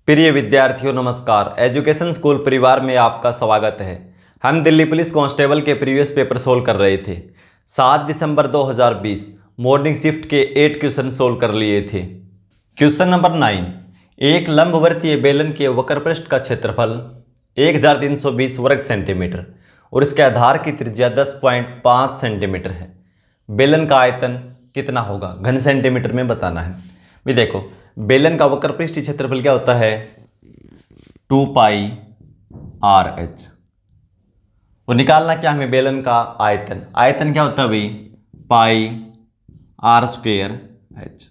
प्रिय विद्यार्थियों नमस्कार। एजुकेशन स्कूल परिवार में आपका स्वागत है। हम दिल्ली पुलिस कांस्टेबल के प्रीवियस पेपर सोल्व कर रहे थे। 7 दिसंबर 2020 मॉर्निंग शिफ्ट के 8 क्वेश्चन सोल्व कर लिए थे। क्वेश्चन नंबर 9, एक लंबवर्तीय बेलन के वक्रपृष्ठ का क्षेत्रफल 1320 वर्ग सेंटीमीटर और इसके आधार की त्रिज्या 10.5 सेंटीमीटर है। बेलन का आयतन कितना होगा? घन सेंटीमीटर में बताना है। भी देखो, बेलन का वक्रपृष्ठीय क्षेत्रफल क्या होता है? 2πr(h) और निकालना क्या हमें बेलन का आयतन। आयतन क्या होता है भाई? πr²h।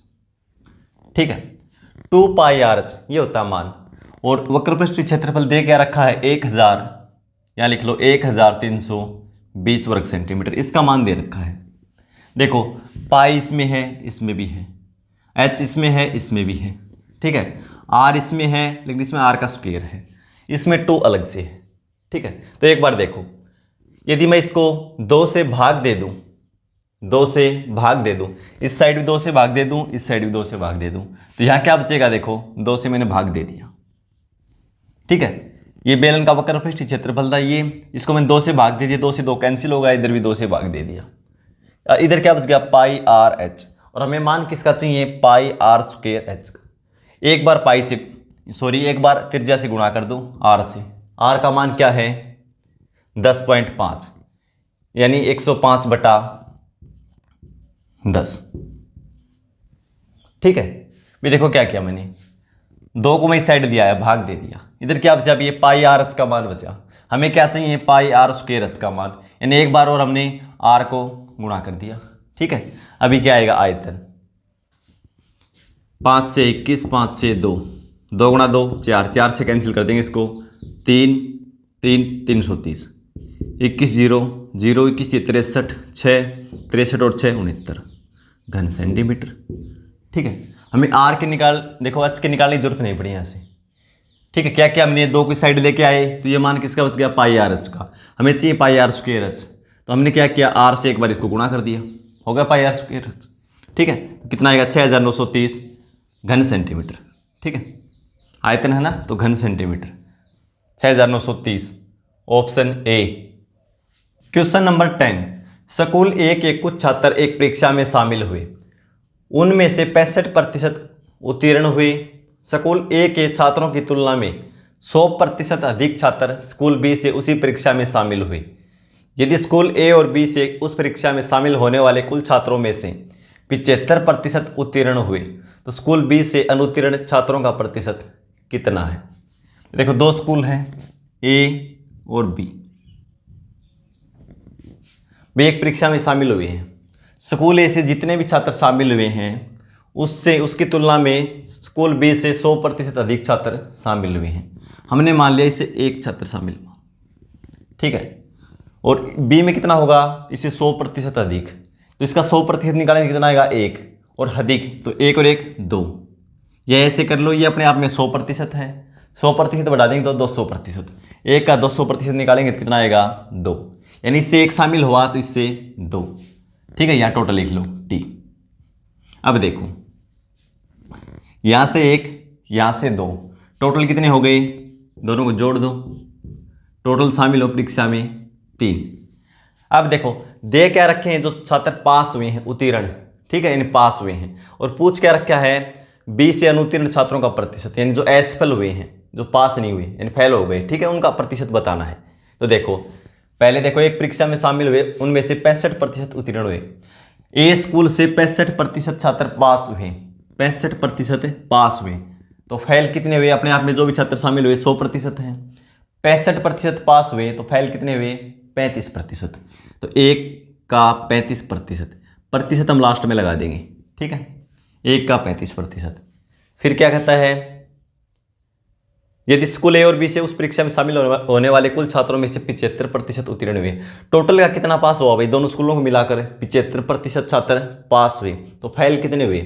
ठीक है, 2πr(h) ये होता है मान। और वक्रपृष्ठीय क्षेत्रफल दे क्या रखा है? 1000, या लिख लो 1320 वर्ग सेंटीमीटर। इसका मान दे रखा है। देखो, पाई इसमें है, इसमें भी है, h इसमें है, इसमें भी है। ठीक है, r इसमें है, लेकिन इसमें r का स्क्वायर है, इसमें 2 अलग से है। ठीक है, तो एक बार देखो, यदि मैं इसको 2 से भाग दे दूं, 2 से भाग दे दूं, इस साइड भी 2 से भाग दे दूं, इस साइड भी 2 से भाग दे दूं, तो यहाँ क्या बचेगा? देखो, 2 से मैंने भाग दे दिया। ठीक है, ये बेलन का वक्रपृष्ठीय क्षेत्रफल था। ये इसको मैंने 2 से भाग दे दिया, 2 से 2 कैंसिल होगा, इधर भी 2 से भाग दे दिया। इधर क्या बच गया? πr(h) और हमें मान किसका चाहिए? πr²h का। एक बार त्रिज्या से गुणा कर दो r से। r का मान क्या है? 10.5 यानी 105/10। ठीक है, भी देखो क्या किया मैंने, 2 को मैं इस साइड दिया है, भाग दे दिया। इधर क्या बचा? ये πr(h) का मान बचा। हमें क्या चाहिए? πr²h का मान, यानी एक बार और हमने r को गुणा कर दिया। ठीक है, अभी क्या आएगा? आयतन 5 से 21, 5 से 2, 2 गुणा 2 4, 4 से कैंसिल कर देंगे इसको, 3 3 330, 21 0 0 21 63 6 63 और 6 69 घन सेंटीमीटर। ठीक है, हमें r के देखो h के निकालने की जरूरत नहीं पड़ी यहाँ से। ठीक है, क्या क्या हमने 2 की साइड लेके आए, तो ये मान किसका बच गया? πr(h) का। हमें चाहिए πr²h, तो हमने क्या किया? r से एक बार इसको गुणा कर दिया, हो गया πr²h। ठीक है, कितना आएगा? 6930 घन सेंटीमीटर। ठीक है, आयतन है ना, तो घन centimetre 6930, option A. Question number 10, school A के कुछ छात्र एक परीक्षा में शामिल हुए, उनमें से 65% उत्तीर्ण हुए। स्कूल ए के छात्रों की तुलना में 100% अधिक छात्र स्कूल बी से उसी परीक्षा में शामिल हुए। यदि स्कूल ए और बी से उस परीक्षा में शामिल होने वाले कुल छात्रों में से 75% उत्तीर्ण हुए, तो स्कूल बी से अनुत्तीर्ण छात्रों का प्रतिशत कितना है? देखो, 2 स्कूल हैं, ए और बी। वे एक परीक्षा में शामिल हुए हैं। स्कूल ए से जितने भी छात्र शामिल हुए हैं, उसकी तुलना में स्कूल बी से 100% अधिक छात्र शामिल हुए हैं। हमने मान लिया इससे एक छात्र शामिल हुआ। ठीक है, और बी में कितना होगा? इससे 100% अधिक, तो इसका 100% निकालेंगे, कितना आएगा? 1, और अधिक तो 1 और 1 2। यह ऐसे कर लो, ये अपने आप में 100% है, 100% बढ़ा देंगे तो 200%। 1 का 200% निकालेंगे तो कितना आएगा? 2, यानी इससे 1 शामिल हुआ तो इससे 2। ठीक है, यहाँ टोटल लिख लो t। अब देखो, यहाँ से 1, यहाँ से 2, टोटल कितने हो गए? दोनों को जोड़ दो, टोटल शामिल हो परीक्षा में 3। अब देखो, दे क्या रखे हैं? जो छात्र पास हुए हैं, उत्तीर्ण। ठीक है, यानी पास हुए हैं। और पूछ क्या रखा है? बी से अनुत्तीर्ण छात्रों का प्रतिशत, यानी जो असफल हुए हैं, जो पास नहीं हुए यानी फेल हो गए। ठीक है, उनका प्रतिशत बताना है। तो देखो, पहले देखो, एक परीक्षा में शामिल हुए, उनमें से 65% उत्तीर्ण हुए। ए स्कूल से 65% छात्र पास हुए, 65% पास हुए, तो फेल कितने हुए? अपने आप में जो भी छात्र शामिल हुए 100% हैं। 65% पास हुए तो फेल कितने हुए? 35%। तो 1 का 35%, प्रतिशत हम लास्ट में लगा देंगे। ठीक है, 1 का 35%। फिर क्या कहता है? यदि स्कूल ए और बी से उस परीक्षा में शामिल होने वाले कुल छात्रों में से 75% उत्तीर्ण हुए, टोटल का कितना पास हुआ भाई? दोनों स्कूलों को मिलाकर 75% छात्र पास हुए, तो फेल कितने हुए?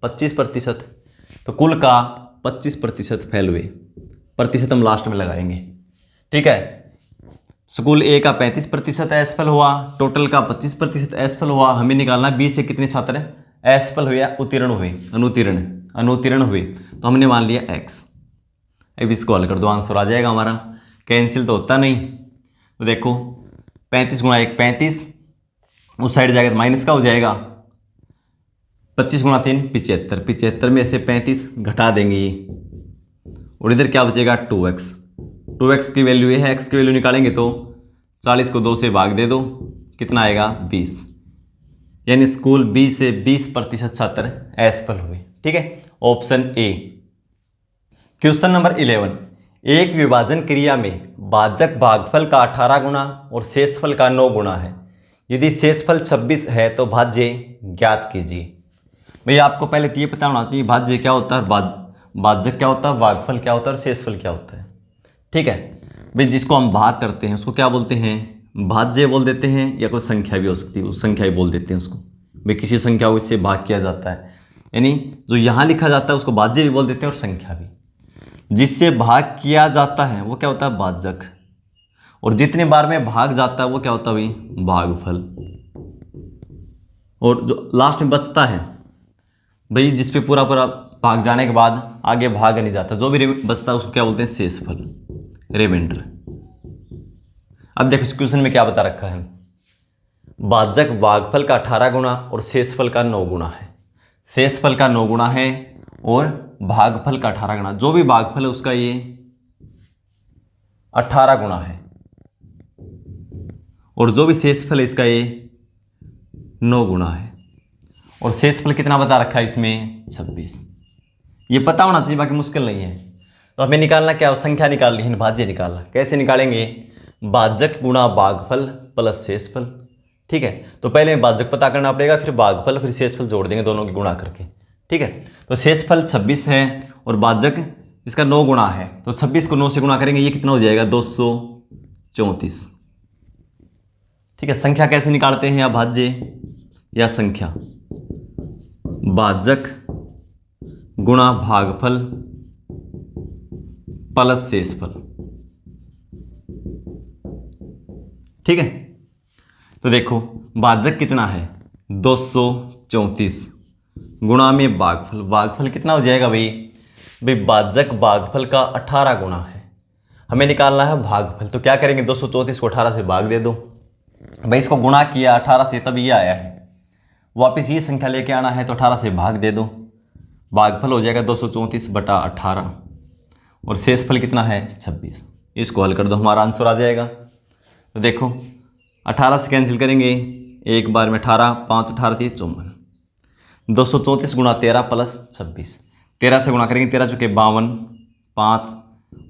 25%। तो कुल का 25% फेल हुए, प्रतिशत हम लास्ट में लगाएंगे। ठीक है, स्कूल ए का 35% असफल हुआ, टोटल का 25% असफल हुआ। हमें निकालना बी से कितने छात्र असफल हुए या उत्तीर्ण हुए? अनुत्तीर्ण हुए, तो हमने मान लिया x। अब इसको हल कर दो, आंसर आ जाएगा हमारा। कैंसिल तो होता नहीं, तो देखो 35 गुणा 1 35, उस साइड जाएगा तो माइनस का हो जाएगा। 25 गुणा 3 75, 75 में से 35 घटा देंगे ये, और इधर क्या बचेगा 2x। 2x की वैल्यू ये है, x की वैल्यू निकालेंगे तो 40 को 2 से भाग दे दो, कितना आएगा 20। यानी स्कूल बी से 20% छात्र असफल हुए। ठीक है, ऑप्शन ए। क्वेश्चन नंबर 11, एक विभाजन क्रिया में भाजक भागफल का 18 गुना और शेषफल का 9 गुना है। यदि शेषफल 26 है तो भाज्य ज्ञात कीजिए। भैया आपको पहले तो ये पता होना चाहिए भाज्य क्या होता है, भाजक क्या होता है, भागफल क्या होता है और शेषफल क्या होता है। ठीक है भाई, जिसको हम भाग करते हैं उसको क्या बोलते हैं, भाज्य बोल देते हैं, या कोई संख्या भी हो सकती है, उस संख्या ही बोल देते हैं उसको। भाई किसी संख्या को इससे भाग किया जाता है, यानी जो यहाँ लिखा जाता है उसको भाज्य भी बोल देते हैं और संख्या भी। जिससे भाग किया जाता है वो क्या होता है भाजक, और जितने बार में भाग जाता है वो क्या होता है भाई भागफल। और जो लास्ट में बचता है भाई, जिस पे पूरा पूरा भाग जाने के बाद आगे भाग नहीं जाता, जो भी बचता है उसको क्या बोलते हैं शेषफल, रिमाइंडर। अब देखो इस क्वेश्चन में क्या बता रखा है, भाजक भागफल का 18 गुना और शेषफल का 9 गुना है। शेषफल का 9 गुना है और भागफल का 18 गुना, जो भी भागफल है उसका ये 18 गुना है, और जो भी शेषफल है इसका ये 9 गुना है। और शेषफल कितना बता रखा है इसमें 26। ये पता होना चाहिए, बाकी मुश्किल नहीं है। तो हमें निकालना क्या, संख्या निकालनी है, भाज्य निकालना। कैसे निकालेंगे, भाजक गुणा भागफल प्लस शेषफल। ठीक है, तो पहले भाजक पता करना पड़ेगा, फिर भागफल, फिर शेषफल जोड़ देंगे दोनों की गुणा करके। ठीक है, तो शेषफल 26 है और भाजक इसका 9 गुना है, तो 26 को 9 से गुणा करेंगे, ये कितना हो जाएगा 234। ठीक है, संख्या कैसे निकालते हैं, या भाज्य या संख्या, भाजक गुणा भागफल प्लस शेषफल। ठीक है, तो देखो भाजक कितना है 234 गुणा में भागफल, भागफल कितना हो जाएगा भाई, भाजक भागफल का 18 गुना है, हमें निकालना है भागफल। तो क्या करेंगे 234 को 18 से भाग दे दो, भाई इसको गुणा किया 18 से तब ये आया है, वापस ये संख्या लेके आना है तो 18 से भाग दे दो, भागफल हो जाएगा 234/18 और शेषफल कितना है 26। इसको हल कर दो, हमारा आंसर आ जाएगा। तो देखो 18 से कैंसिल करेंगे, एक बार में 18, 5 18 30 54, 234 गुणा 13 प्लस 26, 13 से गुणा करेंगे, 13 चुके 52, 5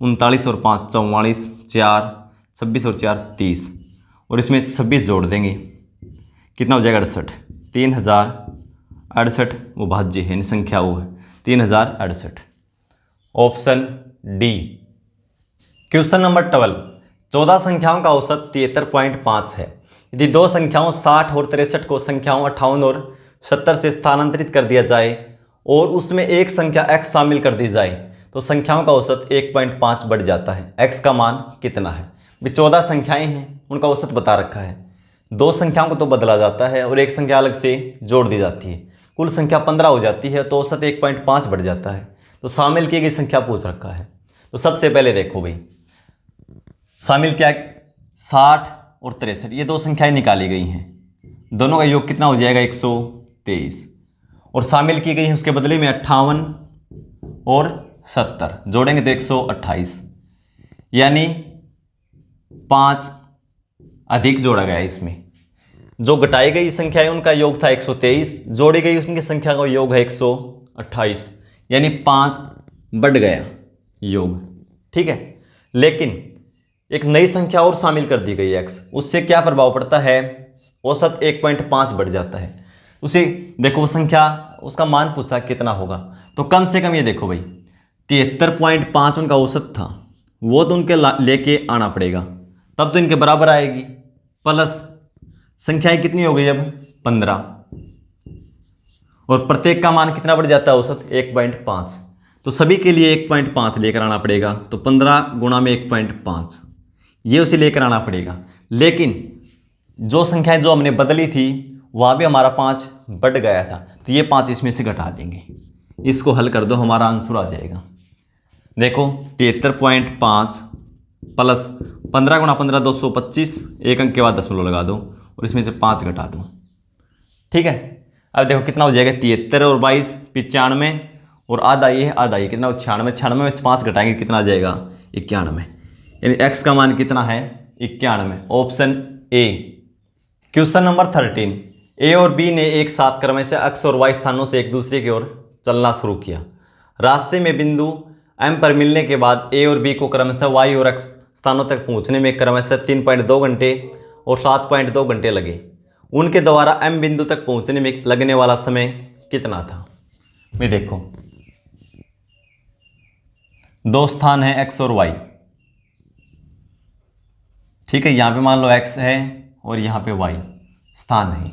39 और 5 44, 4 26 और 4 30, और इसमें 26 जोड़ देंगे, कितना हो जाएगा 68। 3068 वो भाज्य है, संख्या वो है 3068। Option D. क्वेश्चन नंबर 12, 14 संख्याओं का औसत 73.5 है। यदि दो संख्याओं 60 और 63 को संख्याओं 58 और 70 से स्थानांतरित कर दिया जाए और उसमें एक संख्या x शामिल कर दी जाए तो संख्याओं का औसत 1.5 बढ़ जाता है। x का मान कितना है। 14 संख्याएं हैं, उनका औसत बता रखा है। दो संख्याओं को तो बदला जाता है और एक संख्या अलग से जोड़ दी जाती है, कुल संख्या 15 हो जाती है, तो औसत 1.5 बढ़ जाता है। तो शामिल की गई संख्या पूछ रखा है। तो सबसे पहले देखो भाई, शामिल क्या, 60 और 63, ये दो संख्याएं निकाली गई हैं, दोनों का योग कितना हो जाएगा 123, और शामिल की गई है उसके बदले में 58 और 70, जोड़ेंगे तो 128, यानी 5 अधिक जोड़ा गया है। इसमें जो घटाई गई संख्या है उनका योग था 123, जोड़ी गई उनकी संख्या का योग है 128, यानी 5 बढ़ गया योग। ठीक है, लेकिन एक नई संख्या और शामिल कर दी गई x, उससे क्या प्रभाव पड़ता है, औसत 1.5 बढ़ जाता है। उसे देखो वो संख्या, उसका मान पूछा कितना होगा, तो कम से कम ये देखो भाई 73.5 उनका औसत था, वो तो उनके लेके आना पड़ेगा, तब तो इनके बराबर आएगी, प्लस संख्याएं कितनी हो गई अब 15, और प्रत्येक का मान कितना बढ़ जाता है औसत 1.5, तो सभी के लिए 1.5 लेकर आना पड़ेगा, तो 15 गुणा में 1.5 ये उसे लेकर आना पड़ेगा। लेकिन जो संख्याएं जो हमने बदली थी वहाँ भी हमारा 5 बढ़ गया था, तो ये 5 इसमें से घटा देंगे, इसको हल कर दो, हमारा आंसर आ जाएगा। देखो 73.5 प्लस 15 गुणा 15 225, एक अंक के बाद दशमलव लगा दो और इसमें से 5 घटा दो। ठीक है, अब देखो कितना हो जाएगा, 73 और 22 95, और आधा ये है आधा ये, कितना 96, 96 में से 5 घटाएंगे कितना आ जाएगा 91, यानी x का मान कितना है 91, ऑप्शन ए। क्वेश्चन नंबर 13, ए और बी ने एक साथ क्रम से x और y स्थानों से एक दूसरे की ओर चलना शुरू किया। रास्ते में बिंदु m पर मिलने के बाद ए और बी को क्रमशः y और x स्थानों तक पहुंचने में क्रमशः 3.2 घंटे और 7.2 घंटे लगे। उनके द्वारा m बिंदु तक पहुंचने में लगने वाला समय कितना था। मैं देखो दो स्थान है x और y, ठीक है, यहाँ पे मान लो x है और यहाँ पे y स्थान है।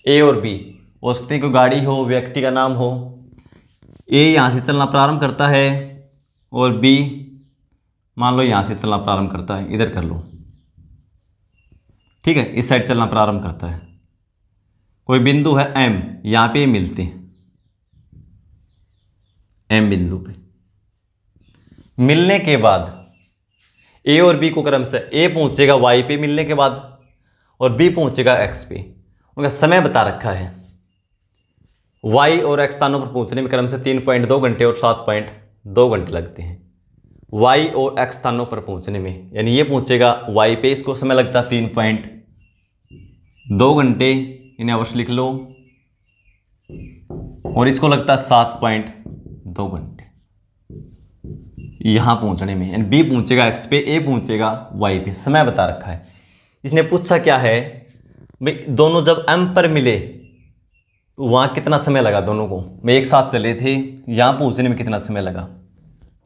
a और b हो सकते हैं कोई गाड़ी हो, व्यक्ति का नाम हो। a यहाँ से चलना प्रारंभ करता है और b मान लो यहाँ से चलना प्रारंभ करता है, इधर कर लो, ठीक है, इस साइड चलना प्रारंभ करता है। कोई बिंदु है m, यहाँ पे मिलते हैं m बिंदु पे। मिलने के बाद a और b को क्रम से a पहुंचेगा y पे मिलने के बाद और b पहुंचेगा x पे। उनका समय बता रखा है, y और x स्थानों पर पहुंचने में क्रम से 3.2 घंटे और 7.2 घंटे लगते हैं। y और x स्थानों पर पहुंचने में, यानी ये पहुंचेगा y पे, इसको समय लगता 3.2 घंटे, इन्हें अवश्य लिख लो, और इसको लगता 7.2 घंटे यहां पहुंचने में, यानी b पहुंचेगा x पे, a पहुंचेगा y पे। समय बता रखा है। इसने पूछा क्या है भाई, दोनों जब m पर मिले तो वहां कितना समय लगा, दोनों को मैं एक साथ चले थे, यहां पहुंचने में कितना समय लगा।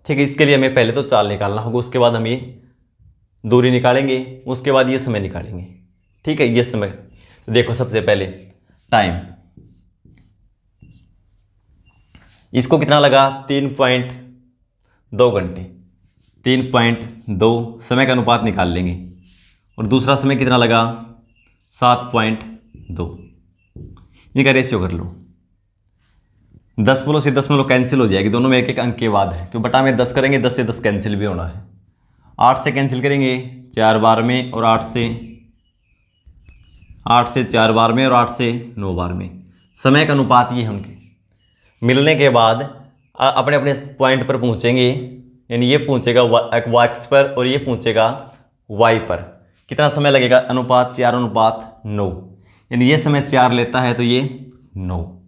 ठीक है, इसके लिए हमें पहले तो चाल निकालना होगा, उसके बाद हम ये दूरी निकालेंगे, उसके बाद ये समय निकालेंगे। ठीक है, ये समय तो देखो सबसे पहले टाइम, इसको कितना लगा 3.2 घंटे, 3.2 समय का अनुपात निकाल लेंगे, और दूसरा समय कितना लगा 7.2, इनका रेशियो कर लो। दशमलव से दशमलव कैंसिल हो जाएगी, दोनों में एक एक अंक के बाद है, क्यों बटा में 10 करेंगे 10 से 10 कैंसिल भी होना है। 8 से कैंसिल करेंगे 4 बार में, और 8 से 4 बार में, और 8 से 9 बार में। समय का अनुपात ये उनके मिलने के बाद अपने अपने पॉइंट पर पहुंचेंगे, यानी ये पहुंचेगा x पर और ये पहुंचेगा y पर। कितना समय लगेगा, अनुपात 4:9, यानी ये समय 4 लेता है तो ये 9।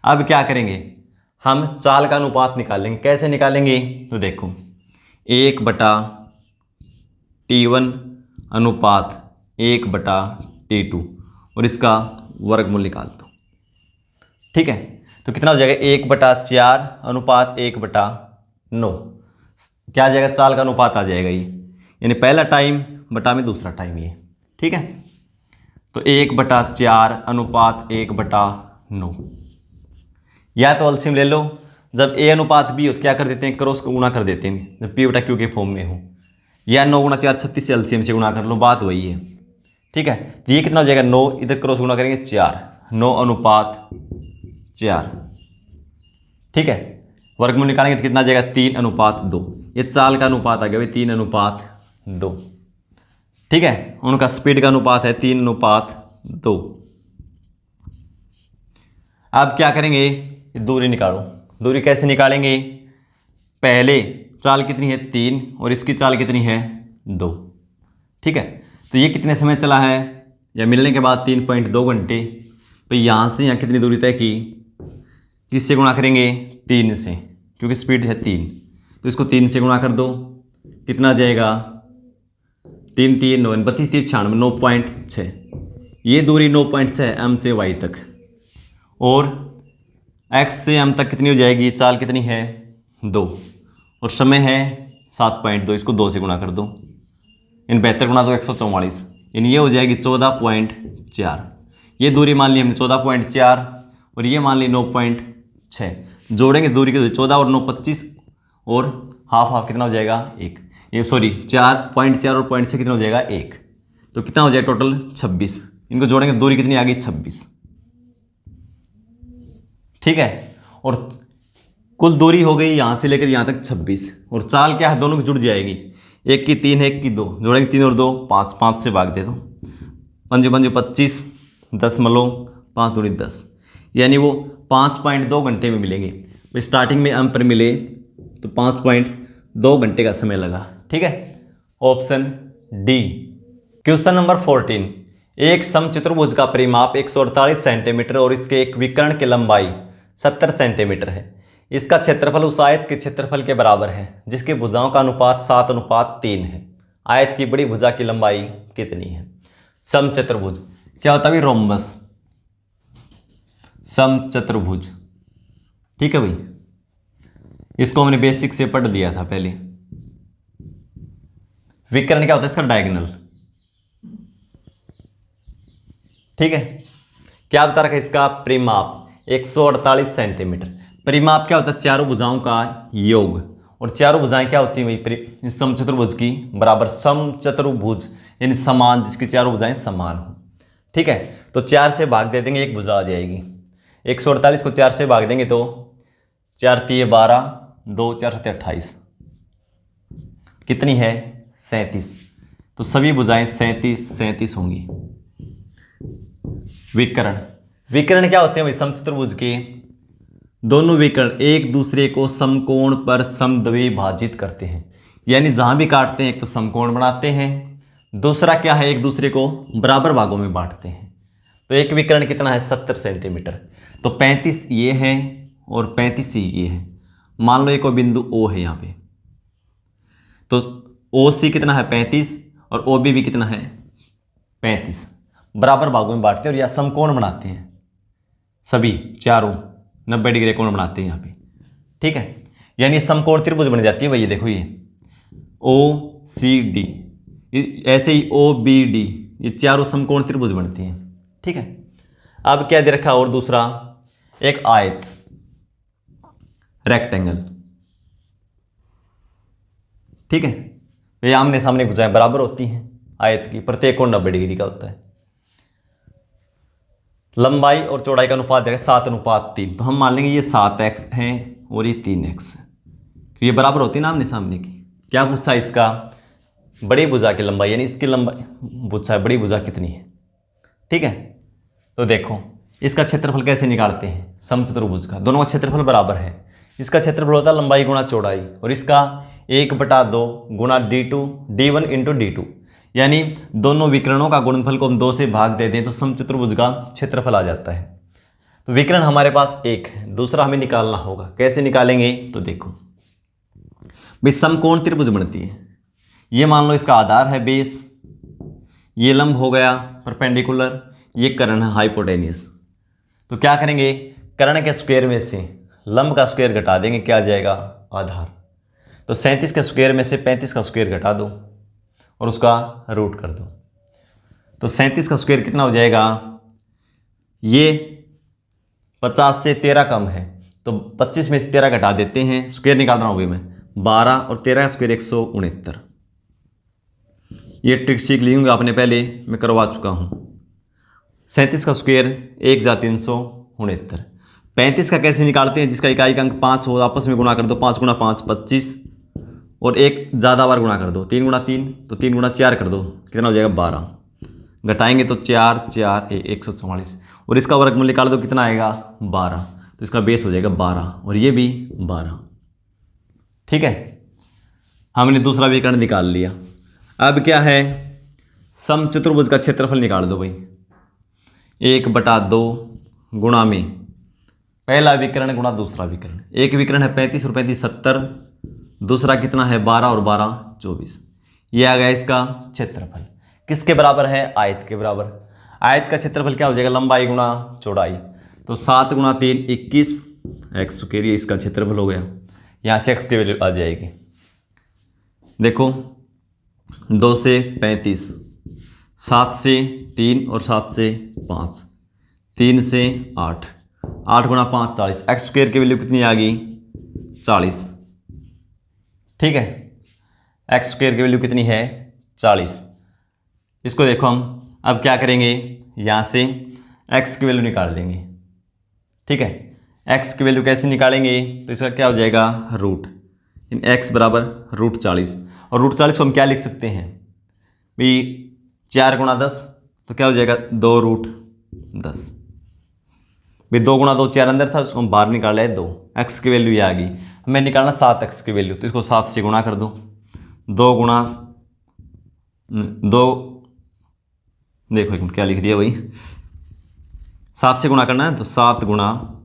अब क्या करेंगे, हम चाल का अनुपात निकालेंगे। कैसे निकालेंगे, तो देखो 1/T1 अनुपात 1/T2, और इसका वर्गमूल निकाल दो। ठीक है, तो कितना हो जाएगा 1/4 अनुपात 1/9, क्या आ जाएगा, चाल का अनुपात आ जाएगा ये, यानी पहला टाइम बटा में दूसरा टाइम ये। ठीक है, तो 1/4 अनुपात 1/9, या तो एलसीएम ले लो, जब a अनुपात b हो तो क्या कर देते हैं, क्रॉस को गुणा कर देते हैं जब p/q के फॉर्म में हो, या 9 × 4 36 से एलसीएम से गुणा कर लो, बात वही है। ठीक है, तो ये कितना हो जाएगा 9, इधर क्रॉस गुणा करेंगे 4, 9/4। ठीक है, वर्गमूल निकालेंगे तो कितना आ जाएगा 3:2, ये चाल का अनुपात आ गया भाई 3:2। ठीक है, उनका स्पीड का अनुपात है 3:2। अब क्या करेंगे, दूरी निकालो। दूरी कैसे निकालेंगे, पहले चाल कितनी है 3 और इसकी चाल कितनी है 2। ठीक है, तो ये कितने समय चला है, या मिलने के बाद 3.2 घंटे। तो यहाँ से यहाँ कितनी दूरी तय की, किससे गुणा करेंगे 3 से, क्योंकि स्पीड है 3, तो इसको 3 से गुणा कर दो, कितना आ जाएगा 3 3 9 32 3 96 9.6। ये दूरी 9.6 m से y तक, और x से m तक कितनी हो जाएगी, चाल कितनी है 2, और समय है 7.2, इसको 2 से गुणा कर दो, इन 72 गुणा दो 144, यानी ये हो जाएगी 14.4। ये दूरी मान ली हमने 14.4, और ये मान ली 9.6, जोड़ेंगे दूरी की दूरी 14 और 9 25, और हाफ कितना हो जाएगा 1, ये सॉरी 4.4 और 0.6 कितना हो जाएगा 1, तो कितना हो जाएगा टोटल 26। इनको जोड़ेंगे दूरी कितनी आ गई 26। ठीक है, और कुल दूरी हो गई यहाँ से लेकर यहाँ तक 26, और चाल क्या है, दोनों की जुड़ जाएगी। एक की 3 एक की 2, जोड़ेंगे 3 और 2 5, 5 से भाग दे दो, 5 5 25, 10 मलो 5 दूनी 10, यानी वो 5.2 घंटे में मिलेंगे। स्टार्टिंग में अंक पर मिले तो 5.2 घंटे का समय लगा। ठीक है, ऑप्शन डी। क्वेश्चन नंबर 14, एक समचतुर्भुज का परिमाप 148 सेंटीमीटर और इसके एक विकर्ण की लंबाई 70 सेंटीमीटर है। इसका क्षेत्रफल उस आयत के क्षेत्रफल के बराबर है जिसकी भुजाओं का अनुपात 7:3 है। आयत की बड़ी भुजा की लंबाई कितनी है? समचतुर्भुज क्या होता है भाई? रोम्बस, समचतुर्भुज। ठीक है भाई, इसको हमने बेसिक से पढ़ लिया था पहले। विकर्ण क्या होता है? इसका डायगोनल। ठीक है, क्या बता रखा है? इसका परिमाप 148 सेंटीमीटर। परिमाप क्या होता है? चारों भुजाओं का योग, और चारों भुजाएं क्या होती हैं भाई? समचतुर्भुज की बराबर। समचतुर्भुज यानी समान, जिसकी चारों भुजाएं समान हो। ठीक है, तो 4 से भाग दे देंगे, एक भुजा आ जाएगी। 148 को 4 से भाग देंगे तो 4 3 12, 2 4 7 28, कितनी है? 37। तो सभी भुजाएं 37 होंगी। विकर्ण, विकर्ण क्या होते हैं भाई? समचतुर्भुज के दोनों विकर्ण एक दूसरे को समकोण पर समद्विभाजित करते हैं, यानी जहां भी काटते हैं एक तो समकोण बनाते हैं, दूसरा क्या है? एक दूसरे को बराबर भागों में बांटते हैं। तो एक विकर्ण कितना है? 70 सेंटीमीटर। तो 35 ये है और 35 ये है। मान लो एक और बिंदु O है यहाँ पे, तो OC कितना है? 35, और OB भी कितना है? 35। बराबर भागों में बांटते हैं और या समकोण बनाते हैं, सभी चारों 90 डिग्री कोण बनाते हैं यहाँ पे। ठीक है, यानी समकोण त्रिभुज बन जाती है भाई। ये देखो, ये OCD, ऐसे ही OBD, ये चारों समकोण त्रिभुज बनती हैं। ठीक है, अब क्या दे रखा? और दूसरा एक आयत, रेक्टेंगल। ठीक है, ये आमने सामने भुजाएं बराबर होती हैं आयत की, प्रत्येक कोण 90 डिग्री का होता है। लंबाई और चौड़ाई का अनुपात देगा 7:3। तो हम मान लेंगे ये 7x है और ये 3x है, तो ये बराबर होती है ना आमने सामने की। क्या पूछा? इसका बड़ी भुजा की लंबाई, यानी इसकी लंबाई पूछा है, बड़ी भुजा कितनी है। ठीक है, तो देखो इसका क्षेत्रफल कैसे निकालते हैं? समचतुर्भुज का दोनों का क्षेत्रफल बराबर है। इसका क्षेत्रफल होता है लंबाई गुणा चौड़ाई, और इसका 1/2 गुणा D1 इंटू D2, यानी दोनों विकर्णों का गुणनफल को हम 2 से भाग दे दें तो समचतुर्भुज का क्षेत्रफल आ जाता है। तो विकर्ण हमारे पास एक है, दूसरा हमें निकालना होगा। कैसे निकालेंगे? तो देखो भाई, समकोण त्रिभुज बनती है। ये मान लो इसका आधार है बेस, ये लंब हो गया परपेंडिकुलर, ये कर्ण है हाइपोटेनियस। तो क्या करेंगे? कर्ण के स्क्वायर में से लंब का स्क्वायर घटा देंगे, क्या आ जाएगा? आधार। तो 37 के स्क्वायर में से 35 का स्क्वायर घटा दो और उसका रूट कर दो, तो 37 का स्क्वायर कितना हो जाएगा? ये 50 से 13 कम है, तो 25 में से 13 घटा देते हैं, स्क्वायर निकाल रहा हूँ अभी मैं। 12 और 13 का स्क्वायर 169। ये ट्रिक सीख ली होंगे आपने पहले, मैं करवा चुका हूँ। 37 का स्क्वायर 1 × 369। 35 का कैसे निकालते हैं? जिसका इकाई का अंक 5 हो, आपस में गुणा कर दो, 5 × 5 25, और एक ज़्यादा बार गुणा कर दो, 3 × 3, तो 3 × 4 कर दो, कितना हो जाएगा? 12। घटाएंगे तो 4 4 144, और इसका वर्गमूल निकाल दो, कितना आएगा? 12। तो इसका बेस हो जाएगा 12, और ये भी 12। ठीक है, हमने दूसरा विकर्ण निकाल लिया। अब क्या है? समचतुर्भुज का क्षेत्रफल निकाल दो भाई। 1/2 गुणा में पहला विकर्ण गुणा दूसरा विकर्ण। एक विकर्ण है 35 और 35 70, दूसरा कितना है? 12 और 12 24। ये आ गया इसका क्षेत्रफल। किसके बराबर है? आयत के बराबर। आयत का क्षेत्रफल क्या हो जाएगा? लंबाई गुणा चौड़ाई। तो 7 × 3 21 एक्स स्क्वायर, ये इसका क्षेत्रफल हो गया। यहाँ से एक्स की वैल्यू आ जाएगी। देखो 2 से 35, 7 से 3 और 7 से 5, 3 से 8, 8 × 5 40। एक्स स्क्वायर की वैल्यू कितनी आ गई? 40। ठीक है, एक्स स्क्वायर की वैल्यू कितनी है? 40। इसको देखो हम अब क्या करेंगे, यहाँ से एक्स की वैल्यू निकाल देंगे। ठीक है, एक्स की वैल्यू कैसे निकालेंगे, तो इसका क्या हो जाएगा रूट, एक्स बराबर √40। और √40 को हम क्या लिख सकते हैं भाई 4 × 10, तो क्या हो जाएगा 2√10। भाई 2 × 2 4 अंदर था, उसको हम बाहर निकाला है 2। एक्स की वैल्यू ये आ गई, हमें निकालना 7x की वैल्यू, तो इसको 7 से गुणा कर दो। 2 देखो एक मिनट क्या लिख दिया भाई, 7 से गुणा करना है, तो 7 गुणा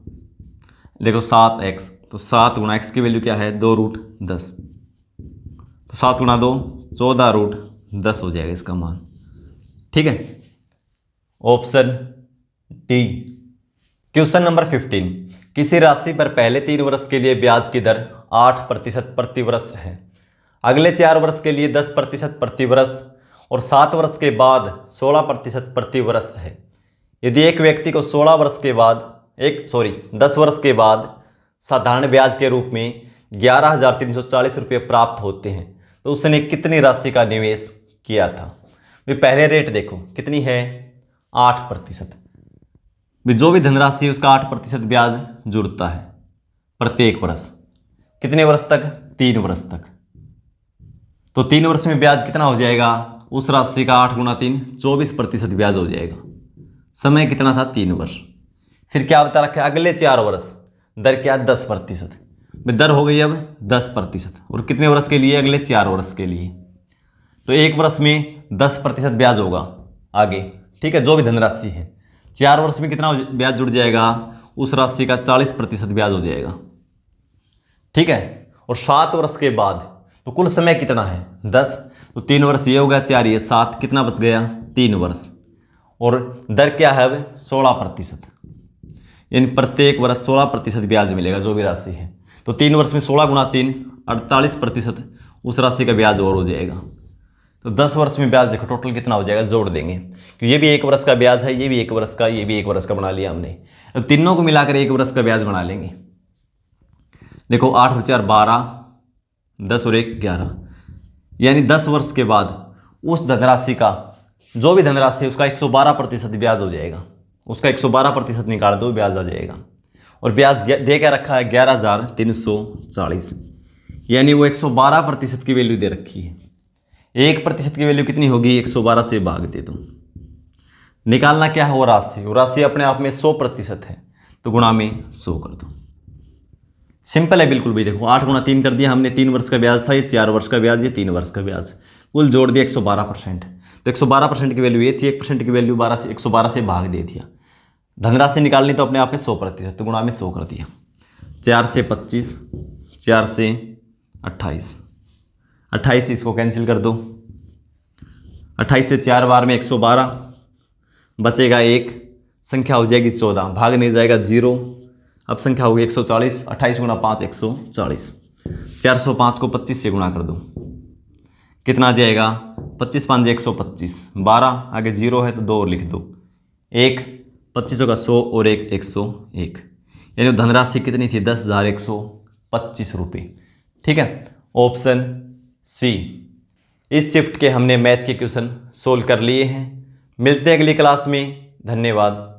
देखो 7x, तो 7 × x की वैल्यू क्या है 2√10, तो 7 × 2 14√10 हो जाएगा इसका मान। ठीक है, ऑप्शन डी। क्वेश्चन नंबर 15, किसी राशि पर पहले 3 वर्ष के लिए ब्याज की दर 8% प्रति वर्ष है, अगले 4 वर्ष के लिए 10% प्रति वर्ष और 7 वर्ष के बाद 16% प्रति वर्ष है। यदि एक व्यक्ति को 10 वर्ष के बाद साधारण ब्याज के रूप में 11,340 रुपये प्राप्त होते हैं, तो उसने कितनी राशि का निवेश किया था। भी पहले रेट देखो कितनी है 8%। भी जो भी धनराशि है उसका 8% ब्याज जुड़ता है प्रत्येक वर्ष। कितने वर्ष तक, 3 वर्ष तक। तो 3 वर्ष में ब्याज कितना हो जाएगा, उस राशि का 8 × 3 24% ब्याज हो जाएगा। समय कितना था 3 वर्ष। फिर क्या बता रखा है, अगले 4 वर्ष दर क्या 10%। दर हो गई अब 10%। और कितने वर्ष के लिए, अगले 4 वर्ष के लिए। तो 1 वर्ष में 10% ब्याज होगा आगे, ठीक है, जो भी धनराशि है। 4 वर्ष में कितना ब्याज जुड़ जाएगा, उस राशि का 40% ब्याज हो जाएगा। ठीक है, और 7 वर्ष के बाद तो कुल समय कितना है 10, तो 3 वर्ष ये होगा, 4 ये 7, कितना बच गया 3 वर्ष। और दर क्या है अब 16%, यानी प्रत्येक वर्ष 16% ब्याज मिलेगा जो भी राशि है। तो 3 वर्ष में 16 × 3 48% उस राशि का ब्याज और हो जाएगा। तो 10 वर्ष में ब्याज देखो टोटल कितना हो जाएगा, जोड़ देंगे, क्योंकि ये भी 1 वर्ष का ब्याज है, ये भी 1 वर्ष का, ये भी 1 वर्ष का बना लिया हमने। अब तीनों को मिलाकर 1 वर्ष का ब्याज बना लेंगे। देखो 8 और 4 12, 10 और 1 11, यानी 10 वर्ष के बाद उस धनराशि का, जो भी धनराशि है उसका 112% ब्याज हो जाएगा। उसका 112% निकाल दो, ब्याज आ जाएगा। और ब्याज दे क्या रखा है 11,340, यानी वो 112% की वैल्यू दे रखी है। 1% की वैल्यू कितनी होगी, 112 से भाग दे दो। निकालना क्या है वो राशि, वो राशि अपने आप में 100% है, तो गुणा में 100 कर दो। सिंपल है बिल्कुल भी। देखो 8 × 3 कर दिया हमने, 3 वर्ष का ब्याज था, ये 4 वर्ष का ब्याज, ये 3 वर्ष का ब्याज, कुल जोड़ दिया 112%। तो 112% की वैल्यू ये थी, 1% की वैल्यू 112 से भाग दे दिया। धनराशि निकालनी तो अपने आप में 100%, तो गुणा में 100 कर दिया। 4 से 25, 4 से 28, 28 इसको कैंसिल कर दो। 28 से 4 बार में 112, बचेगा 1, संख्या हो जाएगी 14, भाग नहीं जाएगा 0, अब संख्या होगी 140। 28 × 5 140, 405 को 25 से गुणा कर दो, कितना आ जाएगा 25 × 5 125, 12 आगे 0 है तो 2 और लिख दो, 1 25 का 100 और 1 101, यानी धनराशि कितनी थी 10,125 रुपये। ठीक है, ऑप्शन सी। इस शिफ्ट के हमने मैथ के क्वेश्चन सोल्व कर लिए हैं। मिलते हैं अगली क्लास में, धन्यवाद।